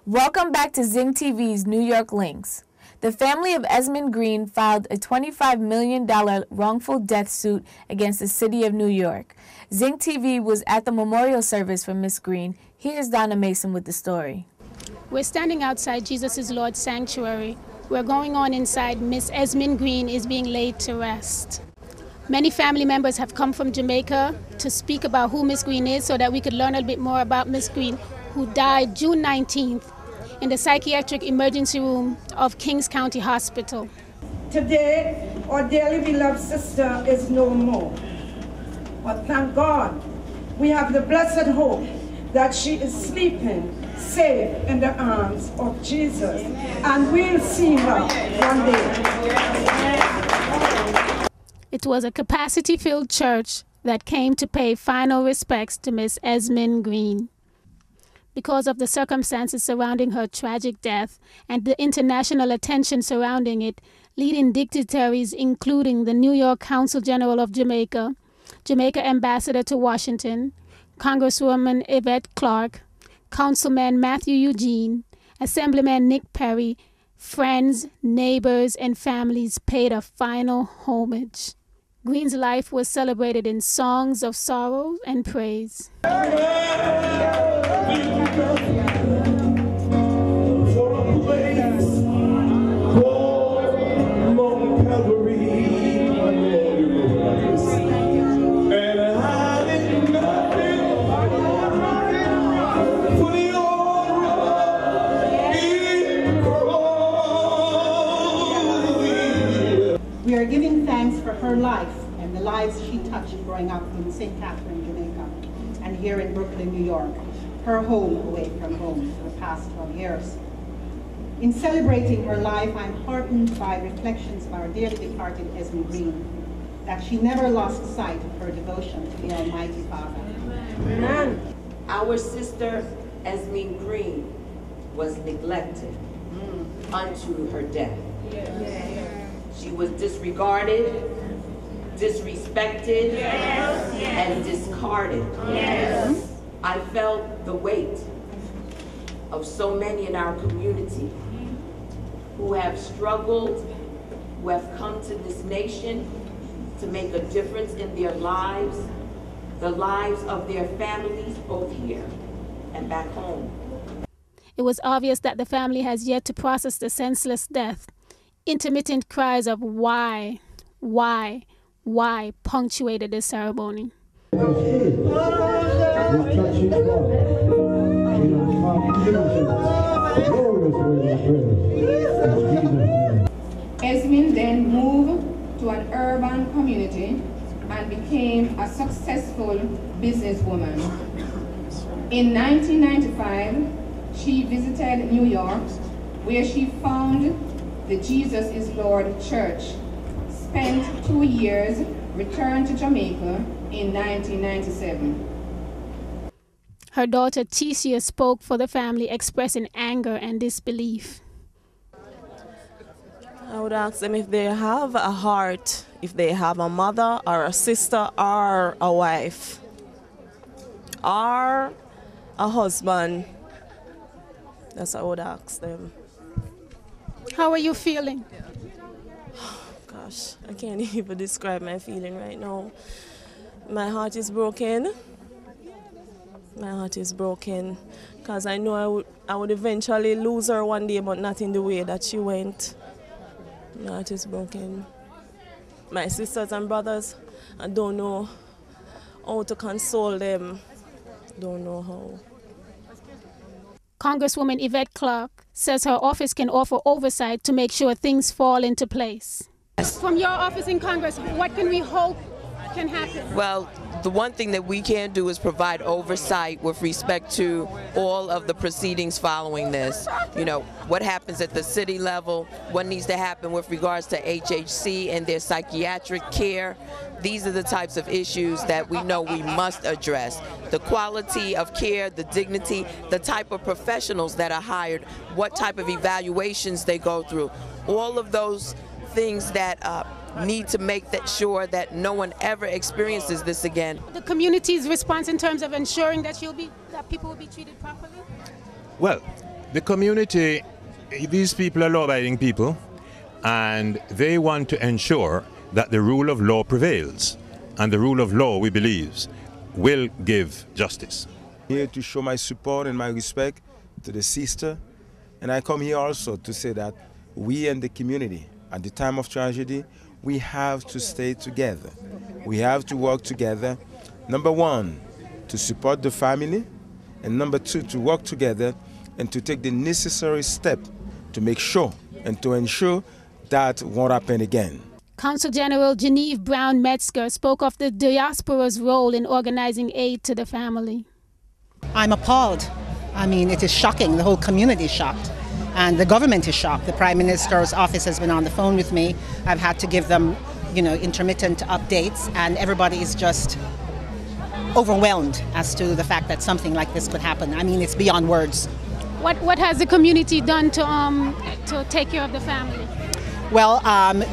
Welcome back to Zing TV's New York Links. The family of Esmin Green filed a $25 million wrongful death suit against the city of New York. Zing TV was at the memorial service for Miss Green. Here's Donna Mason with the story. We're standing outside Jesus is Lord Sanctuary. We're going on inside. Miss Esmin Green is being laid to rest. Many family members have come from Jamaica to speak about who Miss Green is so that we could learn a bit more about Miss Green, who died June 19th in the psychiatric emergency room of Kings County Hospital. Today, our dearly beloved sister is no more. But thank God, we have the blessed hope that she is sleeping safe in the arms of Jesus, and we'll see her one day. It was a capacity-filled church that came to pay final respects to Miss Esmin Green. Because of the circumstances surrounding her tragic death and the international attention surrounding it, leading dignitaries including the New York Consul General of Jamaica, Jamaica Ambassador to Washington, Congresswoman Yvette Clarke, Councilman Matthew Eugene, Assemblyman Nick Perry, friends, neighbors, and families paid a final homage. Green's life was celebrated in songs of sorrow and praise. We are giving thanks for her life and the lives she touched growing up in St. Catherine, Jamaica, and here in Brooklyn, New York, her home away from home for the past 12 years. In celebrating her life, I'm heartened by reflections by our dearly departed Esmin Green, that she never lost sight of her devotion to the Almighty Father. Amen. Our sister Esmin Green was neglected unto her death. She was disregarded, disrespected, and discarded. I felt the weight of so many in our community who have struggled, who have come to this nation to make a difference in their lives, the lives of their families, both here and back home. It was obvious that the family has yet to process the senseless death. Intermittent cries of why punctuated the ceremony. Esmin then moved to an urban community and became a successful businesswoman. In 1995, she visited New York, where she found the Jesus is Lord Church, spent 2 years, returned to Jamaica in 1997. Her daughter Ticia spoke for the family, expressing anger and disbelief. I would ask them if they have a heart, if they have a mother or a sister or a wife or a husband. That's what I would ask them. How are you feeling? Gosh, I can't even describe my feeling right now. My heart is broken. My heart is broken because I know I would eventually lose her one day, but not in the way that she went. My heart is broken. My sisters and brothers, I don't know how to console them. Don't know how. Congresswoman Yvette Clarke says her office can offer oversight to make sure things fall into place. From your office in Congress, what can we hope can happen? Well, the one thing that we can do is provide oversight with respect to all of the proceedings following this. You know, what happens at the city level, what needs to happen with regards to HHC and their psychiatric care. These are the types of issues that we know we must address. The quality of care, the dignity, the type of professionals that are hired, what type of evaluations they go through. All of those things that need to make sure that no one ever experiences this again. The community's response in terms of ensuring that people will be treated properly? Well, The community, these people are law-abiding people, and they want to ensure that the rule of law prevails. And the rule of law, we believe, will give justice. Here to show my support and my respect to the sister. And I come here also to say that we and the community, at the time of tragedy, we have to stay together. We have to work together. Number one, to support the family. And number two, to work together and to take the necessary step to make sure and to ensure that won't happen again. Consul General Genevieve Brown Metzger spoke of the diaspora's role in organizing aid to the family. I'm appalled. I mean, it is shocking. The whole community is shocked. And the government is shocked. The Prime Minister's office has been on the phone with me. I've had to give them, intermittent updates, and everybody is just overwhelmed as to the fact that something like this could happen. I mean, it's beyond words. What has the community done to take care of the family? Well,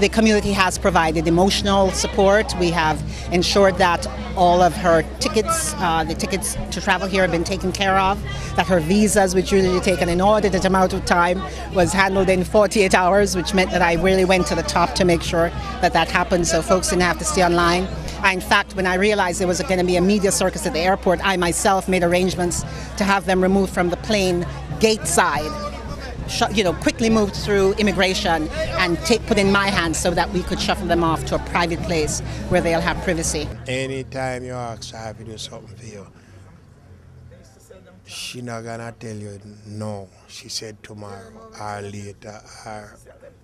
the community has provided emotional support. We have ensured that all of her tickets, the tickets to travel here have been taken care of, that her visas, which usually take an inordinate amount of time, was handled in 48 hours, which meant that I really went to the top to make sure that that happened so folks didn't have to stay online. In fact, when I realized there was going to be a media circus at the airport, I myself made arrangements to have them removed from the plane gate side. Quickly moved through immigration and put in my hands so that we could shuffle them off to a private place where they'll have privacy. Anytime you ask her to do something for you, she's not gonna tell you no. She said tomorrow or later or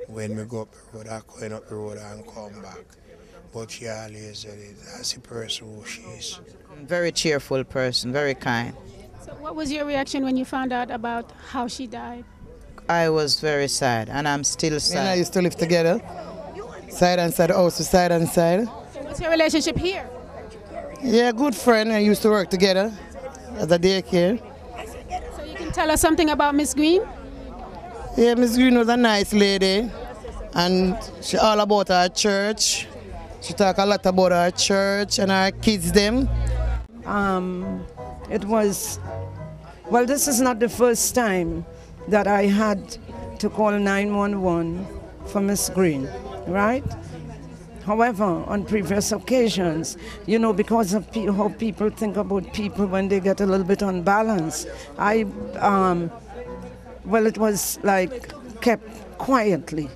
when we go up the road, I'm going up the road and come back. But she always said it. That's the person who she is. Very cheerful person, very kind. So what was your reaction when you found out about how she died? I was very sad, and I'm still sad. Me and I used to live together, side and side, house to side and side. So what's your relationship here? Yeah, good friend. I used to work together at the daycare. So you can tell us something about Miss Green? Yeah, Miss Green was a nice lady, and she all about her church. She talk a lot about her church and her kids them. This is not the first time that I had to call 911 for Miss Green, right? However, on previous occasions, because of how people think about people when they get a little bit unbalanced, it was like kept quietly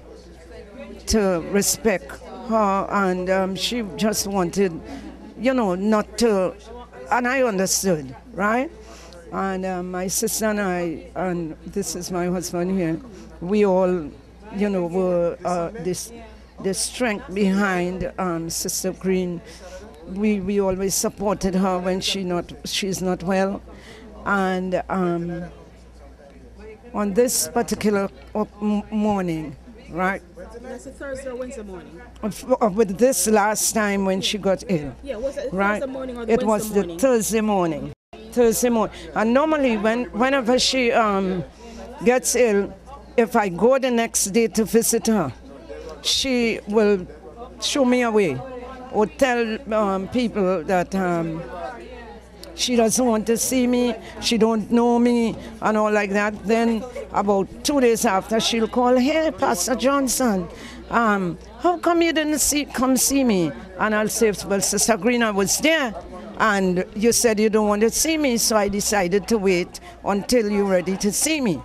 to respect her, and she just wanted, not to, and I understood, right? And my sister and I, and this is my husband here, we all, were the strength behind Sister Green. We always supported her when she's not well. And on this particular morning, right? That's a Thursday or Wednesday morning? With this last time when she got ill. Yeah, was it right? Thursday morning or the It Wednesday was morning? the Thursday morning. Thursday morning. And normally whenever she gets ill, if I go the next day to visit her, she will show me away or tell people that she doesn't want to see me, she don't know me, and all like that. Then about 2 days after, she'll call, "Hey, Pastor Johnson, how come you didn't come see me?" And I'll say, "Well, Sister Green, I was there, and you said you don't want to see me, so I decided to wait until you're ready to see me."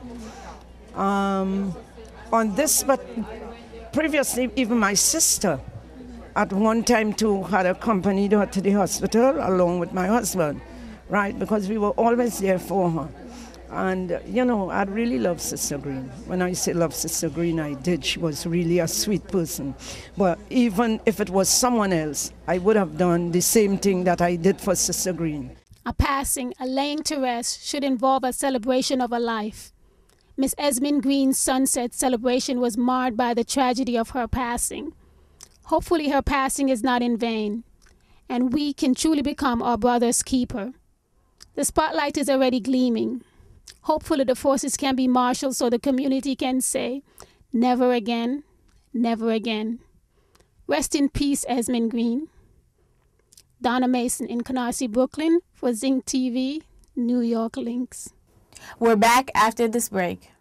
On this, but previously, even my sister, at one time too, had accompanied her to the hospital along with my husband, right? Because we were always there for her. And, I really love Sister Green. When I say love Sister Green, I did. She was really a sweet person. But even if it was someone else, I would have done the same thing that I did for Sister Green. A passing, a laying to rest should involve a celebration of a life. Miss Esmin Green's sunset celebration was marred by the tragedy of her passing. Hopefully her passing is not in vain, and we can truly become our brother's keeper. The spotlight is already gleaming. Hopefully the forces can be marshaled so the community can say, never again, never again. Rest in peace, Esmin Green. Donna Mason in Canarsie, Brooklyn for Zing TV, New York Links. We're back after this break.